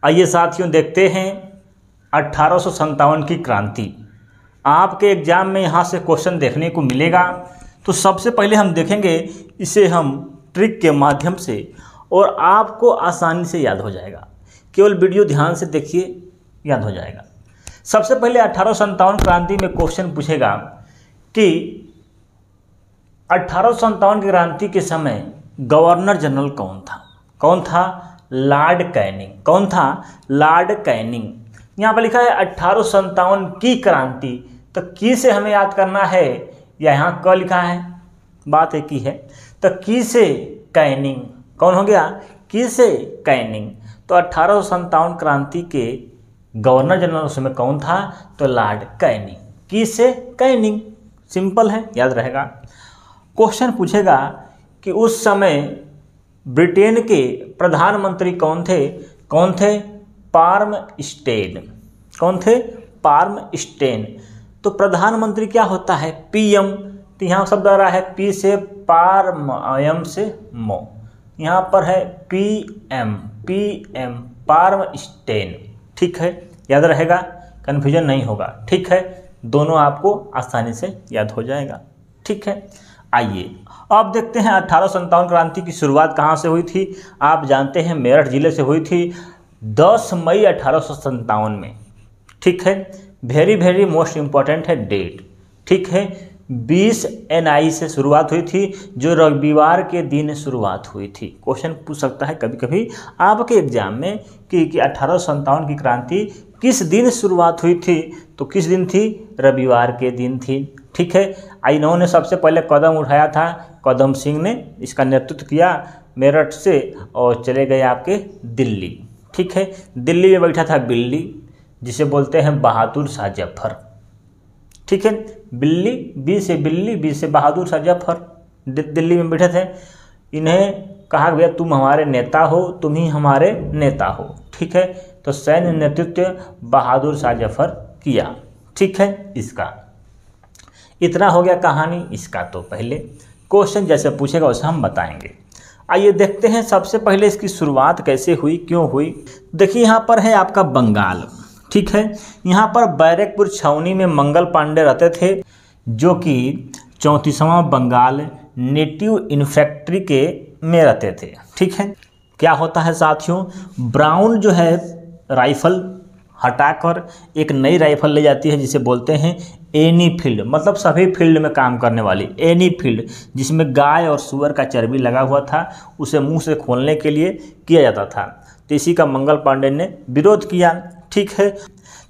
आइए साथियों देखते हैं 1857 की क्रांति। आपके एग्जाम में यहाँ से क्वेश्चन देखने को मिलेगा। तो सबसे पहले हम देखेंगे इसे हम ट्रिक के माध्यम से और आपको आसानी से याद हो जाएगा। केवल वीडियो ध्यान से देखिए, याद हो जाएगा। सबसे पहले 1857 क्रांति में क्वेश्चन पूछेगा कि 1857 की क्रांति के समय गवर्नर जनरल कौन था? कौन था? Lord Canning. कौन था? Lord Canning. यहाँ पर लिखा है 1857 की क्रांति, तो की से हमें याद करना है या यहाँ क लिखा है, बात एक ही है। तो की से कैनिंग कौन हो गया? की से कैनिंग। तो 1857 क्रांति के गवर्नर जनरल उस समय कौन था? तो लॉर्ड कैनिंग। की से कैनिंग, सिंपल है, याद रहेगा। क्वेश्चन पूछेगा कि उस समय ब्रिटेन के प्रधानमंत्री कौन थे? कौन थे? पार्म स्टेन। कौन थे? पार्म स्टेन। तो प्रधानमंत्री क्या होता है? पीएम। तो यहाँ शब्द आ रहा है पी से पार्म, एम से मो, यहाँ पर है पीएम। पीएम पार्म स्टेन, ठीक है, याद रहेगा, कन्फ्यूजन नहीं होगा, ठीक है। दोनों आपको आसानी से याद हो जाएगा, ठीक है। आइए अब देखते हैं 1857 क्रांति की शुरुआत कहाँ से हुई थी। आप जानते हैं मेरठ जिले से हुई थी 10 मई 1857 में, ठीक है। वेरी वेरी मोस्ट इम्पॉर्टेंट है डेट, ठीक है। 20 NI से शुरुआत हुई थी, जो रविवार के दिन शुरुआत हुई थी। क्वेश्चन पूछ सकता है कभी कभी आपके एग्जाम में कि 1857 की क्रांति किस दिन शुरुआत हुई थी? तो किस दिन थी? रविवार के दिन थी, ठीक है। इन्होंने सबसे पहले कदम उठाया था, कदम सिंह ने इसका नेतृत्व किया मेरठ से और चले गए आपके दिल्ली, ठीक है। दिल्ली में बैठा था बिल्ली, जिसे बोलते हैं बहादुर शाह जफर, ठीक है। बिल्ली, बी से बिल्ली, बी से बहादुर शाह जफर दिल्ली में बैठे थे। इन्हें कहा गया तुम हमारे नेता हो, तुम ही हमारे नेता हो, ठीक है। तो सैन्य नेतृत्व बहादुर शाह जफर किया, ठीक है। इसका इतना हो गया कहानी इसका। तो पहले क्वेश्चन जैसे पूछेगा वैसे हम बताएंगे। आइए देखते हैं सबसे पहले इसकी शुरुआत कैसे हुई, क्यों हुई। देखिए यहाँ पर है आपका बंगाल, ठीक है। यहाँ पर बैरकपुर छावनी में मंगल पांडे रहते थे, जो कि 34वां बंगाल नेटिव इन्फेंट्री के में रहते थे, ठीक है। क्या होता है साथियों, ब्राउन जो है राइफल हटाकर एक नई राइफल ले जाती है, जिसे बोलते हैं एनी फील्ड, मतलब सभी फील्ड में काम करने वाली एनी फील्ड, जिसमें गाय और सुअर का चर्बी लगा हुआ था, उसे मुंह से खोलने के लिए किया जाता था। तो इसी का मंगल पांडे ने विरोध किया, ठीक है।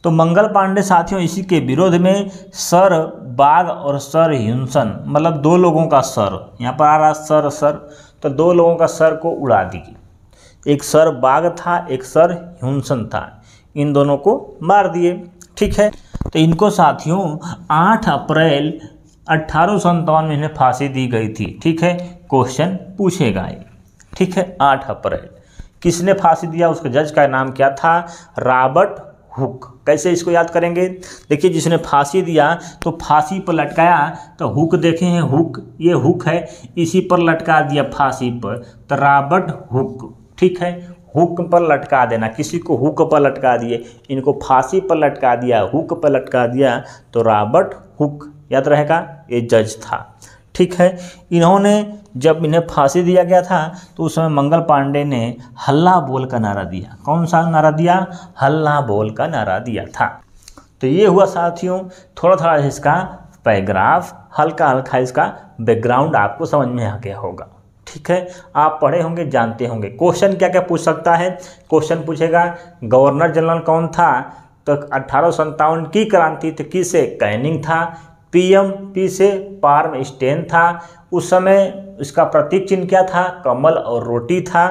तो मंगल पांडे साथियों इसी के विरोध में सर बाग और सर ह्यूसन, मतलब दो लोगों का सर, यहाँ पर आ रहा सर सर, तो दो लोगों का सर को उड़ा दी। एक सर बाग था, एक सर ह्यूसन था, इन दोनों को मार दिए, ठीक है। तो इनको साथियों 8 अप्रैल 1857 में इन्हें फांसी दी गई थी, ठीक है। क्वेश्चन पूछेगा ये, ठीक है। 8 अप्रैल किसने फांसी दिया? उसके जज का नाम क्या था? Robert Hooke. कैसे इसको याद करेंगे? देखिए जिसने फांसी दिया तो फांसी पर लटकाया, तो हुक देखे हैं, हुक, ये हुक है, इसी पर लटका दिया फांसी पर, तो रॉबर्ट हुक, ठीक है। हुक पर लटका देना, किसी को हुक पर लटका दिए, इनको फांसी पर लटका दिया, हुक पर लटका दिया, तो रॉबर्ट हुक, याद रहेगा, ये जज था, ठीक है। इन्होंने जब इन्हें फांसी दिया गया था तो उस समय मंगल पांडे ने हल्ला बोल का नारा दिया। कौन सा नारा दिया? हल्ला बोल का नारा दिया था। तो ये हुआ साथियों, थोड़ा थोड़ा इसका पैराग्राफ, हल्का हल्का इसका बैकग्राउंड आपको समझ में आ गया होगा, ठीक है। आप पढ़े होंगे, जानते होंगे। क्वेश्चन क्या क्या पूछ सकता है? क्वेश्चन पूछेगा गवर्नर जनरल कौन था? तो 1857 की क्रांति तो की से कैनिंग था, पीएम पी से पार्म स्टेन था, उस समय इसका प्रतीक चिन्ह क्या था? कमल और रोटी था।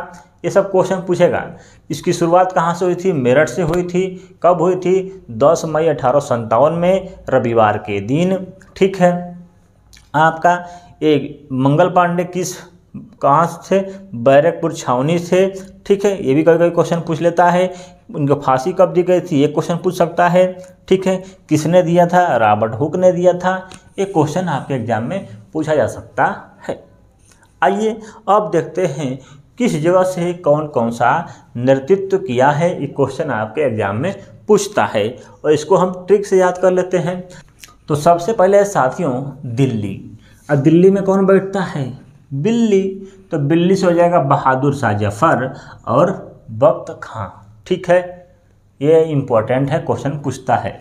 ये सब क्वेश्चन पूछेगा। इसकी शुरुआत कहाँ से हुई थी? मेरठ से हुई थी। कब हुई थी? 10 मई 1857 में, रविवार के दिन, ठीक है। आपका एक मंगल पांडे किस कहाँ से? बैरकपुर छावनी से, ठीक है। ये भी कभी कभी क्वेश्चन पूछ लेता है। उनको फांसी कब दी गई थी? ये क्वेश्चन पूछ सकता है, ठीक है। किसने दिया था? रॉबर्ट हुक ने दिया था। ये क्वेश्चन आपके एग्जाम में पूछा जा सकता है। आइए अब देखते हैं किस जगह से कौन कौन सा नेतृत्व किया है, ये क्वेश्चन आपके एग्जाम में पूछता है और इसको हम ट्रिक से याद कर लेते हैं। तो सबसे पहले साथियों दिल्ली, अब दिल्ली में कौन बैठता है, बिल्ली, तो बिल्ली से हो जाएगा बहादुर शाह जफर और बख्त खां। ठीक है, ये इम्पोर्टेंट है, क्वेश्चन पूछता है,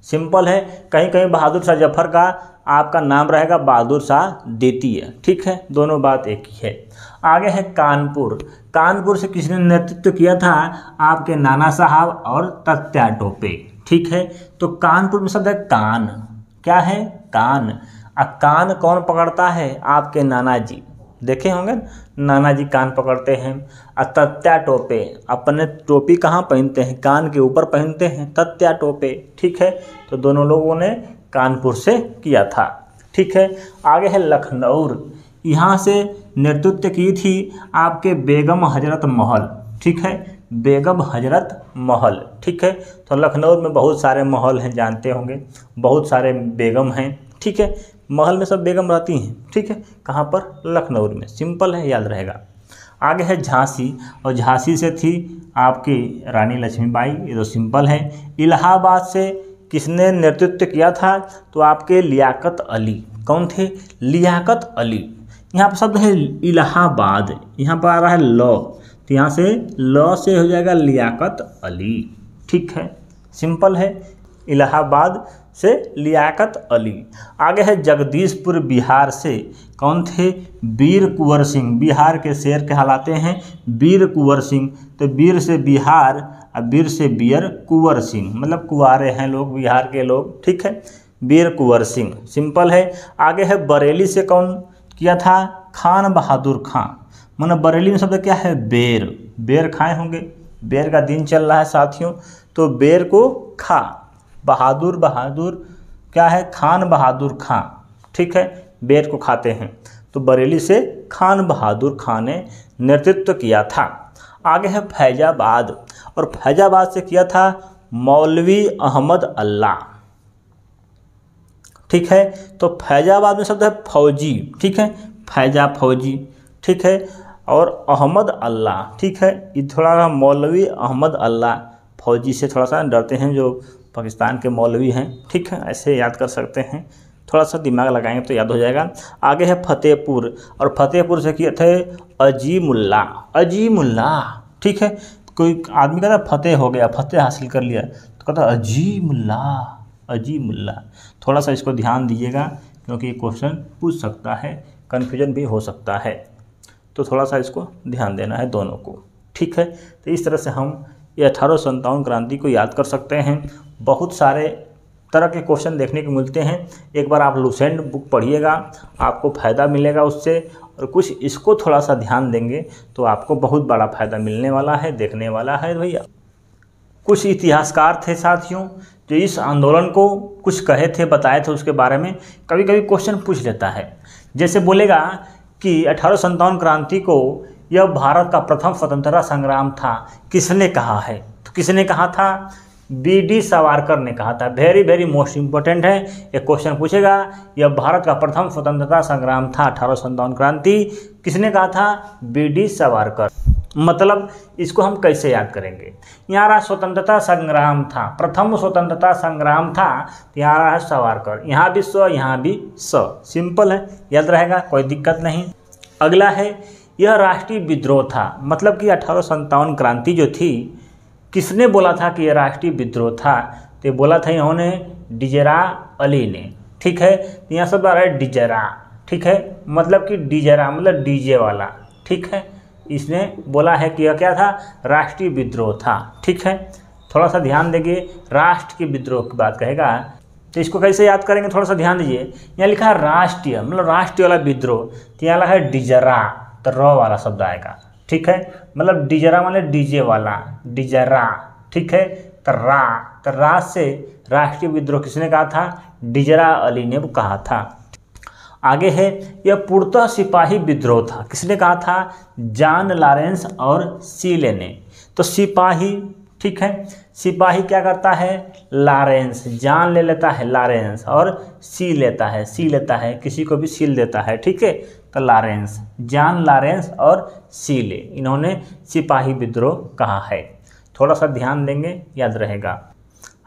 सिंपल है। कहीं कहीं बहादुर शाह जफर का आपका नाम रहेगा बहादुर शाह द्वितीय। ठीक है, दोनों बात एक ही है। आगे है कानपुर, कानपुर से किसने नेतृत्व किया था, आपके नाना साहब और तात्या टोपे। ठीक है, तो कानपुर में शब्द है कान, क्या है, कान। कान कौन पकड़ता है, आपके नाना जी, देखे होंगे नाना जी कान पकड़ते हैं। और तात्या टोपे अपने टोपी कहाँ पहनते हैं, कान के ऊपर पहनते हैं, तात्या टोपे। ठीक है, तो दोनों लोगों ने कानपुर से किया था। ठीक है, आगे है लखनऊ, यहाँ से नेतृत्व की थी आपके बेगम हजरत महल। ठीक है, बेगम हजरत महल। ठीक है, तो लखनऊ में बहुत सारे महल हैं, जानते होंगे, बहुत सारे बेगम हैं। ठीक है, महल में सब बेगम रहती हैं। ठीक है, कहाँ पर, लखनऊ में, सिंपल है, याद रहेगा। आगे है झांसी, और झांसी से थी आपकी रानी लक्ष्मीबाई, ये तो सिंपल है। इलाहाबाद से किसने नेतृत्व किया था, तो आपके लियाकत अली, कौन थे, लियाकत अली। यहाँ पर शब्द है इलाहाबाद, यहाँ पर आ रहा है लॉ, तो यहाँ से लॉ से हो जाएगा लियाकत अली। ठीक है, सिंपल है, इलाहाबाद से लियाकत अली। आगे है जगदीशपुर, बिहार से कौन थे, वीर कुंवर सिंह, बिहार के शेर कहलाते हैं वीर कुंवर सिंह। तो वीर से बिहार और वीर से बियर कुंवर सिंह, मतलब कुंवारे हैं लोग बिहार के लोग। ठीक है, वीर कुंवर सिंह, सिंपल है। आगे है बरेली से कौन किया था, खान बहादुर खां, मतलब बरेली में शब्द क्या है, बेर, बेर खाए होंगे, बेर का दिन चल रहा है साथियों, तो बेर को खा, बहादुर, बहादुर क्या है, खान बहादुर खां। ठीक है, बेर को खाते हैं, तो बरेली से खान बहादुर खां ने नेतृत्व किया था। आगे है फैजाबाद, और फैजाबाद से किया था मौलवी अहमद अल्लाह। ठीक है, तो फैजाबाद में शब्द है फौजी। ठीक है, फैजा फौजी। ठीक है, और अहमद अल्लाह। ठीक है, ये थोड़ा मौलवी अहमद अल्लाह, फौजी से थोड़ा सा डरते हैं जो पाकिस्तान के मौलवी हैं। ठीक है, ऐसे याद कर सकते हैं, थोड़ा सा दिमाग लगाएंगे तो याद हो जाएगा। आगे है फतेहपुर, और फतेहपुर से किए थे अजीमुल्ला, अजीमुल्ला। ठीक है, कोई आदमी कहता फतेह हो गया, फतेह हासिल कर लिया, तो कहता अजीमुल्ला, अजीमुल्ला। थोड़ा सा इसको ध्यान दीजिएगा, क्योंकि ये क्वेश्चन पूछ सकता है, कन्फ्यूजन भी हो सकता है, तो थोड़ा सा इसको ध्यान देना है दोनों को। ठीक है, तो इस तरह से हम ये 1857 क्रांति को याद कर सकते हैं। बहुत सारे तरह के क्वेश्चन देखने को मिलते हैं, एक बार आप लुसेंट बुक पढ़िएगा, आपको फ़ायदा मिलेगा उससे, और कुछ इसको थोड़ा सा ध्यान देंगे तो आपको बहुत बड़ा फ़ायदा मिलने वाला है, देखने वाला है भैया। कुछ इतिहासकार थे साथियों जो इस आंदोलन को कुछ कहे थे, बताए थे उसके बारे में, कभी कभी क्वेश्चन पूछ लेता है। जैसे बोलेगा कि 1857 क्रांति को यह भारत का प्रथम स्वतंत्रता संग्राम था, किसने कहा है, तो किसने कहा था, बी.डी. सावरकर ने कहा था। वेरी वेरी मोस्ट इम्पोर्टेंट है, एक क्वेश्चन पूछेगा, यह भारत का प्रथम स्वतंत्रता संग्राम था 1857 क्रांति, किसने कहा था, बी.डी. सावरकर। मतलब इसको हम कैसे याद करेंगे, यहाँ रहा स्वतंत्रता संग्राम था, प्रथम स्वतंत्रता संग्राम था, यहाँ रहा है सावरकर, यहाँ भी स, यहाँ भी स, सिंपल है, याद रहेगा, कोई दिक्कत नहीं। अगला है यह राष्ट्रीय विद्रोह था, मतलब कि 1857 क्रांति जो थी, किसने बोला था कि यह राष्ट्रीय विद्रोह था, तो बोला था इन्होंने डिजरा अली ने। ठीक है, यहाँ सब आ रहा है डिजरा। ठीक है, मतलब कि डिजरा मतलब डीजे वाला। ठीक है, इसने बोला है कि यह क्या था, राष्ट्रीय विद्रोह था। ठीक है, थोड़ा सा ध्यान देंगे, राष्ट्र के विद्रोह की बात कहेगा, तो इसको कैसे याद करेंगे, थोड़ा सा ध्यान दीजिए। यहाँ लिखा है राष्ट्रीय, मतलब राष्ट्रीय वाला विद्रोह, तो यहाँ लिखा है डिजरा, तो र वाला शब्द आएगा। ठीक है, मतलब डिजरा मतलब डीजे वाला, डिजरा। ठीक है, तो रा से राष्ट्रीय विद्रोह किसने कहा था, डिजरा अली ने कहा था। आगे है यह पूर्णतः सिपाही विद्रोह था, किसने कहा था, जॉन लॉरेंस और सीले ने। तो सिपाही, ठीक है, सिपाही क्या करता है, लॉरेंस, जान ले लेता है लॉरेंस, और सी लेता है, किसी को भी सील देता है। ठीक है, तो लॉरेंस, जॉन लॉरेंस और सीले, इन्होंने सिपाही विद्रोह कहा है। थोड़ा सा ध्यान देंगे, याद रहेगा।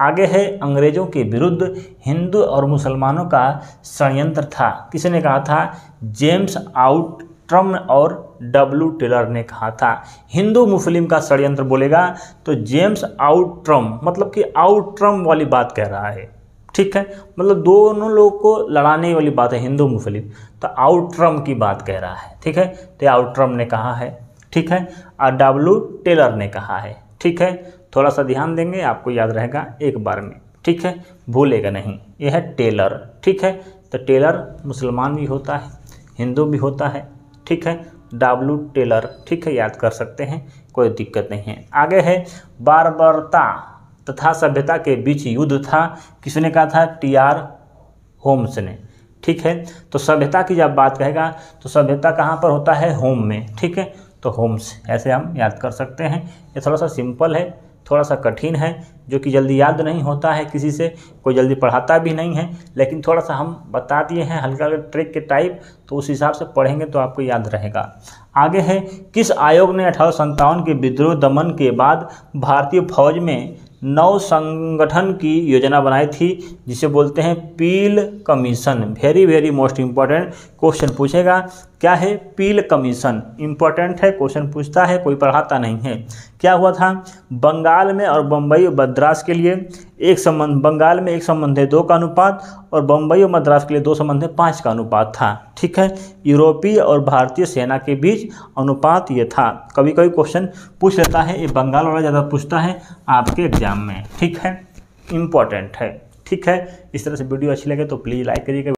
आगे है अंग्रेजों के विरुद्ध हिंदू और मुसलमानों का षड्यंत्र था, किसने कहा था? जेम्स आउट्रम और डब्ल्यू टेलर ने कहा था। हिंदू मुस्लिम का षड्यंत्र बोलेगा तो जेम्स आउट्रम, मतलब कि आउट्रम वाली बात कह रहा है, ठीक है, मतलब दोनों लोग को लड़ाने वाली बात है हिंदू मुस्लिम, तो आउट्रम की बात कह रहा है, ठीक है, तो आउट्रम ने कहा है, ठीक है, और डब्ल्यू टेलर ने कहा है, ठीक है। थोड़ा सा ध्यान देंगे, आपको याद रहेगा एक बार में, ठीक है, भूलेगा नहीं। यह है टेलर, ठीक है, तो टेलर मुसलमान भी होता है, हिंदू भी होता है, ठीक है, डब्ल्यू टेलर, ठीक है, याद कर सकते हैं, कोई दिक्कत नहीं है। आगे है बर्बरता तथा सभ्यता के बीच युद्ध था, किसने कहा था? टी.आर. होम्स ने, ठीक है। तो सभ्यता की जब बात कहेगा तो सभ्यता कहाँ पर होता है? होम में, ठीक है, तो होम्स, ऐसे हम याद कर सकते हैं। ये थोड़ा सा सिंपल है, थोड़ा सा कठिन है, जो कि जल्दी याद नहीं होता है किसी से, कोई जल्दी पढ़ाता भी नहीं है, लेकिन थोड़ा सा हम बता दिए हैं हल्का हल्का ट्रिक के टाइप, तो उस हिसाब से पढ़ेंगे तो आपको याद रहेगा। आगे है किस आयोग ने 1857 के विद्रोह दमन के बाद भारतीय फौज में नव संगठन की योजना बनाई थी, जिसे बोलते हैं Peel Commission. Very very most important question पूछेगा, क्या है? पील कमीशन, इम्पॉर्टेंट है, क्वेश्चन पूछता है, कोई पढ़ाता नहीं है। क्या हुआ था? बंगाल में और बम्बई और मद्रास के लिए एक संबंध, बंगाल में 1:2 का अनुपात और बम्बई और मद्रास के लिए 2:5 का अनुपात था, ठीक है। यूरोपीय और भारतीय सेना के बीच अनुपात ये था। कभी कभी क्वेश्चन पूछ लेता है, ये बंगाल वाला ज़्यादा पूछता है आपके एग्जाम में, ठीक है, इम्पॉर्टेंट है, ठीक है। इस तरह से वीडियो अच्छी लगे तो प्लीज़ लाइक करिएगा।